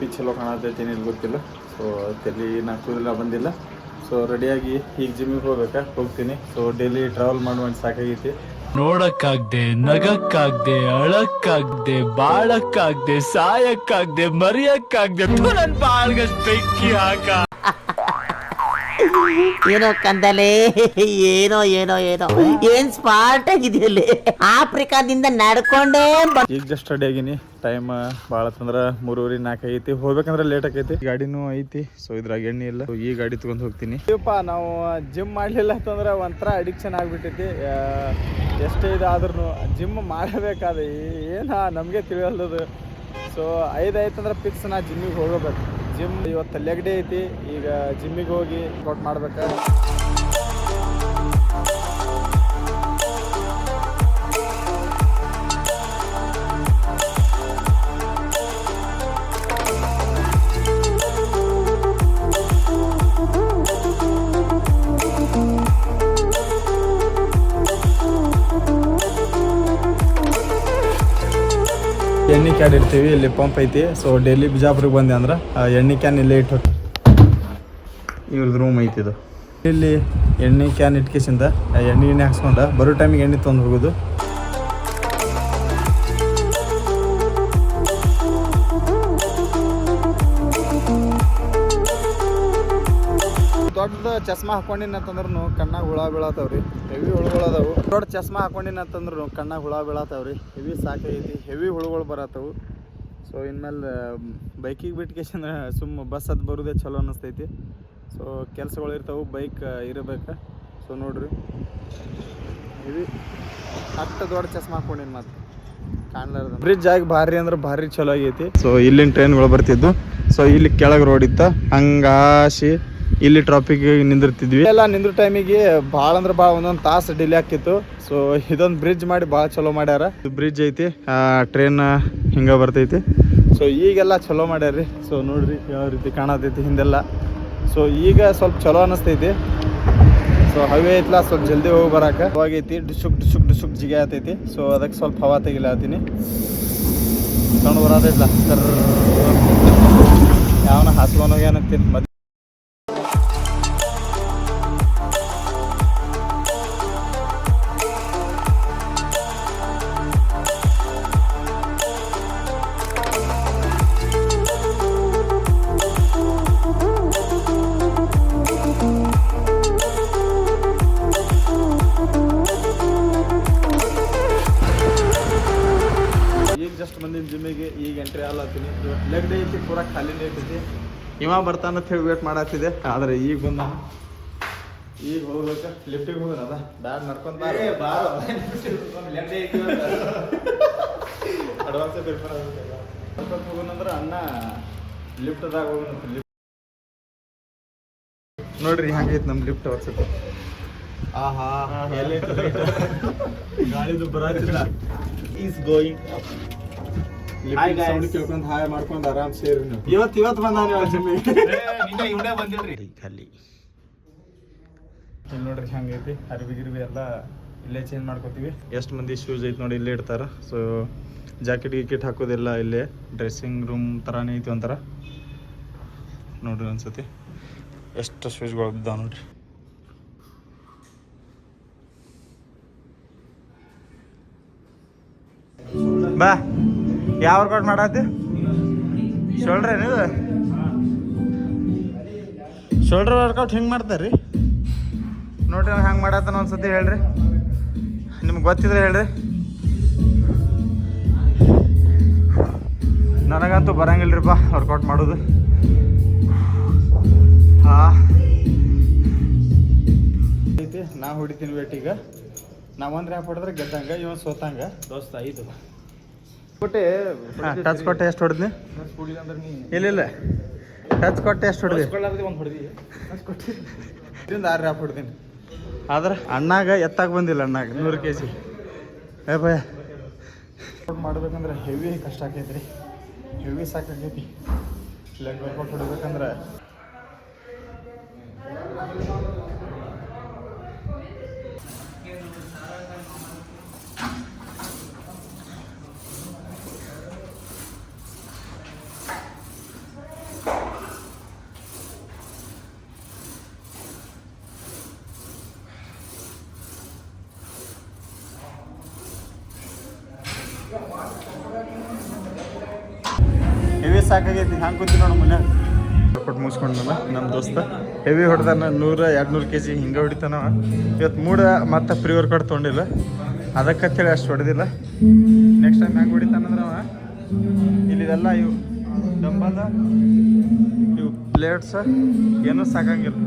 P ಚಲೋ ಕಾಣತೈತಿ ಏನಿಲ್ಲ ಗೊತ್ತಿಲ್ಲ. ಸೊ ತಲೆ ಕೂದಲ ಬಂದಿಲ್ಲ. ಸೊ ರೆಡಿಯಾಗಿ ಈಗ ಜಿಮ್ಮಿಗೆ ಹೋಗ್ತೀನಿ. ಸೊ ಡೈಲಿ ಟ್ರಾವೆಲ್ ಮಾಡಿ ಸಾಕಾಗೈತಿ. ನೋಡಕ್ಕಾಗ್ದೆ, ನಗಕ್ಕಾಗ್ದೆ, ಅಳಕ್ಕಾಗ್ದೆ, ಬಾಳಕ್ಕಾಗ್ದೆ, ಸಾಯಕ್ಕಾಗ್ದೆ, ಮರಿಯಕ್ಕಾಗ್ದೆ, ನನ್ ಬಾಳ್ಗಷ್ಟ್ ಬೆಂಕಿ ಹಾಕ. ಏನೋ ಕಂದಲೆ, ಏನೋ ಏನೋ ಏನೋ ಏನ್ ಸ್ಮಾರ್ಟ್ ಆಗಿದೆಯಲ್ಲಿ. ಆಫ್ರಿಕಾದಿಂದ ನಡ್ಕೊಂಡೇ ಈಗ ಜಸ್ಟ್ ರೆಡಿ ಆಗಿನಿ. ಟೈಮ್ ಭಾಳ ತಂದ್ರ 3:30-4 ಆಗೈತಿ. ಹೋಗ್ಬೇಕಂದ್ರೆ ಲೇಟ್ ಆಗೈತಿ. ಗಾಡಿನೂ ಐತಿ. ಸೊ ಇದ್ರಾಗ ಎಣ್ಣೆ ಇಲ್ಲ. ಈ ಗಾಡಿ ತಗೊಂಡ್ ಹೋಗ್ತೀನಿ. ನಾವು ಜಿಮ್ ಮಾಡ್ಲಿಲ್ಲ ಅಂತಂದ್ರೆ ಒಂಥರ ಅಡಿಕ್ಷನ್ ಆಗ್ಬಿಟ್ಟೈತಿ. ಎಷ್ಟೇ ಇದಾದ್ರೂ ಜಿಮ್ ಮಾಡಬೇಕಾದ ಏನ ನಮ್ಗೆ ತಿಳಿಯಲ್ದು. ಸೊ 5 ಆಯ್ತಂದ್ರೆ ಫಿಕ್ಸ್ ನಾ ಜಿಮ್ಮಿಗೆ ಹೋಗಬೇಕು. ಜಿಮ್ ಇವತ್ತು ಲೆಗ್ ಡೇ ಐತಿ. ಈಗ ಜಿಮ್ಮಿಗೆ ಹೋಗಿ ವರ್ಕೌಟ್ ಮಾಡ್ಬೇಕು. ಎಣ್ಣೆ ಕ್ಯಾನ್ ಇಡ್ತೀವಿ. ಇಲ್ಲಿ ಪಂಪ್ ಐತಿ. ಸೊ ಡೈಲಿ ಬಿಜಾಪುರಿಗೆ ಬಂದೆ ಅಂದ್ರೆ ಎಣ್ಣೆ ಕ್ಯಾನ್ ಇಲ್ಲೇ ಇಟ್ಟು ಇವ್ರದ್ದು ರೂಮ್ ಐತಿ. ಇದು ಇಲ್ಲಿ ಎಣ್ಣೆ ಕ್ಯಾನ್ ಇಟ್ಕೇಸಿಂದ ಎಣ್ಣೆ ಹಾಕ್ಸ್ಕೊಂಡ ಬರೋ ಟೈಮಿಗೆ ಎಣ್ಣೆ ತೊಗೊಂಡು ಹೋಗೋದು. ದೊಡ್ಡ ಚಸ್ಮಾ ಹಾಕೊಂಡಿನಂತಂದ್ರೂ ಕಣ್ಣಾಗ ಹುಳ ಬೀಳತ್ತವ್ರಿ. ಹೆವಿ ಹುಳುಗಳು ಅದಾವು. ದೊಡ್ಡ ಚಸ್ಮಾ ಹಾಕೊಂಡಿನಂತಂದ್ರು ಕಣ್ಣಾಗ ಹುಳ ಬೀಳತ್ತವ್ರಿ. ಹೆವಿ ಸಾಕೈತಿ. ಹೆವಿ ಹುಳುಗಳು ಬರತ್ತವು. ಸೊ ಇನ್ಮೇಲೆ ಬೈಕಿಗೆ ಬಿಟ್ಕೇಶಂದ್ರೆ ಬಸ್ ಅದು ಬರೋದೇ ಚಲೋ ಅನ್ನಿಸ್ತೈತಿ. ಸೊ ಕೆಲಸಗಳು ಇರ್ತಾವೆ. ಬೈಕ್ ಇರಬೇಕು. ಸೊ ನೋಡ್ರಿ ಹೆವಿ ಅಷ್ಟು ದೊಡ್ಡ ಚಸ್ಮಾ ಹಾಕೊಂಡಿನಿ. ಮತ್ತೆ ಕಾಣ್ಲಾರ್ದ ಬ್ರಿಡ್ಜ್ ಆಗಿ ಭಾರಿ ಅಂದ್ರೆ ಭಾರಿ ಚಲೋ ಆಗೈತಿ. ಸೊ ಇಲ್ಲಿನ ಟ್ರೈನ್ಗಳು ಬರ್ತಿದ್ದು. ಸೊ ಇಲ್ಲಿ ಕೆಳಗೆ ರೋಡ್ ಇತ್ತ. ಹಂಗಾಶಿ ಇಲ್ಲಿ ಟ್ರಾಫಿಕ್ ನಿಂದಿರ್ತಿದ್ವಿ. ಎಲ್ಲ ನಿಂದ್ರ ಟೈಮಿಗೆ ಭಾಳ ಅಂದ್ರೆ ಭಾಳ ಒಂದೊಂದು ತಾಸು ಡಿಲೇ ಆಗ್ತಿತ್ತು. ಸೊ ಇದೊಂದು ಬ್ರಿಡ್ಜ್ ಮಾಡಿ ಭಾಳ ಚಲೋ ಮಾಡ್ಯಾರ. ಬ್ರಿಡ್ಜ್ ಐತಿ. ಟ್ರೈನ್ ಹಿಂಗೆ ಬರ್ತೈತಿ. ಸೊ ಈಗೆಲ್ಲ ಚಲೋ ಮಾಡ್ಯಾರ್ರಿ. ಸೊ ನೋಡ್ರಿ ಯಾವ ರೀತಿ ಕಾಣತೈತಿ ಹಿಂದೆಲ್ಲ. ಸೊ ಈಗ ಸ್ವಲ್ಪ ಚಲೋ ಅನ್ನಿಸ್ತೈತಿ. ಸೊ ಹವೆ ಐತ್ಲ ಸ್ವಲ್ಪ ಜಲ್ದಿ ಹೋಗಿ ಬರಾಕ ಹೋಗೈತಿ. ಡಿಸುಕ್ ಡಿಸುಕ್ ಡಿಸುಕ್ ಜಿಗೆ ಆತೈತಿ. ಸೊ ಅದಕ್ಕೆ ಸ್ವಲ್ಪ ಹವಾ ತೆಗಿಲಾತೀನಿ. ಸಣ್ಣ ಬರತೈತ್ಲ ಸರ್ ಯಾವನ ಹಾಸ್ಕೊಂಡೋಗಿ ಏನಂತೀನಿ. ಮತ್ತೆ ಜಸ್ಟ್ ಬಂದಿನ ಜಿಮ್ಮಿಗೆ ಈಗ ಎಂಟ್ರಿ ಆಲತ್ತೀನಿ. ಲೆಗ್ ಡೇ ಐತಿ. ಪೂರಾ ಖಾಲಿನೇ ಇರ್ತೈತಿ. ಇವ ಬರ್ತಾನಂತ ಹೇಳಿ ವೇಟ್ ಮಾಡತ್ತಿದೆ. ಆದರೆ ಈಗ ಬಂದ. ಈಗ ಹೋಗ್ಬೇಕು. ಲಿಫ್ಟಿಗೆ ಹೋಗೋಣದ ಬ್ಯಾಡ್ ನಡ್ಕೊಂತ ಅಡ್ವಾನ್ಸ್ ಪ್ರಿಫರ್ ಆಗಬೇಕಲ್ಲ. ನಡ್ಕೊಂತ ಹೋಗೋಣಂದ್ರೆ ಅಣ್ಣ ಲಿಫ್ಟ್ದಾಗ ಹೋಗೋಣ. ನೋಡ್ರಿ ಹಂಗೈತಿ ನಮ್ಮ ಲಿಫ್ಟ್ ವರ್ಷಕ್ಕೆ. ಆಹಾ ಗಾಳಿದು ಬರತ್ತಿಲ್ಲ. ಈಸ್ ಗೋಯಿಂಗ್ ಕೇಳ್ಕೊಂಡ್ ಹಾಯ್ ಮಾಡ್ಕೊಂಡ್ ಆರಾಮ್ ಸೇರಿ. ಇವತ್ತು ಬಂದಾನೆ ಖಾಲಿ. ಇಲ್ಲಿ ನೋಡ್ರಿ ಹಂಗೈತಿ. ಅರ್ಬಿ ಗಿರ್ಬಿ ಎಲ್ಲ ಇಲ್ಲೇ ಚೇಂಜ್ ಮಾಡ್ಕೋತೀವಿ. ಎಷ್ಟು ಮಂದಿ ಶೂಸ್ ಐತಿ ನೋಡಿ ಇಲ್ಲೇ ಇಡ್ತಾರ. ಸೊ ಜಾಕೆಟ್ ಗಿಕೆಟ್ ಹಾಕೋದಿಲ್ಲ. ಇಲ್ಲೇ ಡ್ರೆಸ್ಸಿಂಗ್ ರೂಮ್ ಥರಾನೇ ಐತಿ ಒಂಥರ. ನೋಡ್ರಿ ಅನ್ಸತಿ ಎಷ್ಟು ಶೂಸ್ಗಳು ಇದ್ದಾವೆ ನೋಡ್ರಿ. ಬಾ ಯಾವ ವರ್ಕೌಟ್ ಮಾಡತ್ತಿ? ಶೋಲ್ಡ್ರ್ ನೀವು ಶೋಲ್ಡ್ರ್ ವರ್ಕೌಟ್ ಹಿಂಗೆ ಮಾಡ್ತಾರ್ರಿ ನೋಡ್ರಿ. ಹಂಗೆ ಮಾಡತ್ತಾನ ಒಂದ್ಸತಿ ಹೇಳ್ರಿ. ನಿಮ್ಗೆ ಗೊತ್ತಿದ್ರೆ ಹೇಳ್ರಿ. ನನಗಂತೂ ಬರಂಗಿಲ್ರಿಪ್ಪ ವರ್ಕೌಟ್ ಮಾಡೋದು. ಐತಿ ನಾ ಹೊಡಿತೀನಿ ವೇಟ್. ಈಗ ನಾ ಒಂದು ರ್ಯಾಪ್ ಹೊಡೆದ್ರೆ ಗೆದ್ದಂಗ. ಇವನ್ ಸೋತಂಗ ದೋಸ್ತ. 5 ಕೊಟ್ಟೆ ಟಚ್ ಕೊಟ್ಟೆ. ಎಷ್ಟು ಹೊಡೆದ್ನಿ? ಇಲ್ಲ ಟಚ್ ಕೊಟ್ಟೆ. ಎಷ್ಟು ಹೊಡೆದಿ? ಒಂದು ಹೊಡೆದಿ. ಇದರಿಂದ 6 ರ್ಯಾಪ್ ಹೊಡೆದೀನಿ. ಆದ್ರೆ ಅಣ್ಣಾಗ ಎತ್ತಾಗ ಬಂದಿಲ್ಲ. ಅಣ್ಣಾಗ 100 kg. ಭಯ ವರ್ಕೌಟ್ ಮಾಡ್ಬೇಕಂದ್ರೆ ಹೆವಿ ಕಷ್ಟ ಆಕೈತ್ರಿ. ಹೆವಿ ಸಾಕಾಗೈತಿ. ಲೆಗ್ ವರ್ಕೌಟ್ ಹೊಡಿಬೇಕಂದ್ರೆ ಹೆವಿ ಸಾಕಾಗೈತಿ ಹಂಗೆ ಕೂತಿ ನೋಡು ಮನ್ಯಾಗ ಕೊಟ್ಟು ಮುಗಿಸ್ಕೊಂಡಲ್ಲ ನಮ್ಮ ದೋಸ್ತ ಹೆವಿ ಹೊಡೆದಾನ 100-200 kg ಹಿಂಗೆ ಹೊಡಿತಾನವ. ಇವತ್ತು ಮತ್ತೆ ಪ್ರೀ ವರ್ಕೌಟ್ ತೊಗೊಂಡಿಲ್ಲ, ಅದಕ್ಕಂತೇಳಿ ಅಷ್ಟು ಹೊಡೆದಿಲ್ಲ. ನೆಕ್ಸ್ಟ್ ಟೈಮ್ ಹೆಂಗೆ ಹೊಡಿತಾನಂದ್ರೆ ಅವ ಇಲ್ಲಿದೆಲ್ಲ ಇವು ಡಂಬಲ್ ಇವು ಪ್ಲೇಟ್ಸ್ ಏನೂ ಸಾಕಂಗಿಲ್ಲ.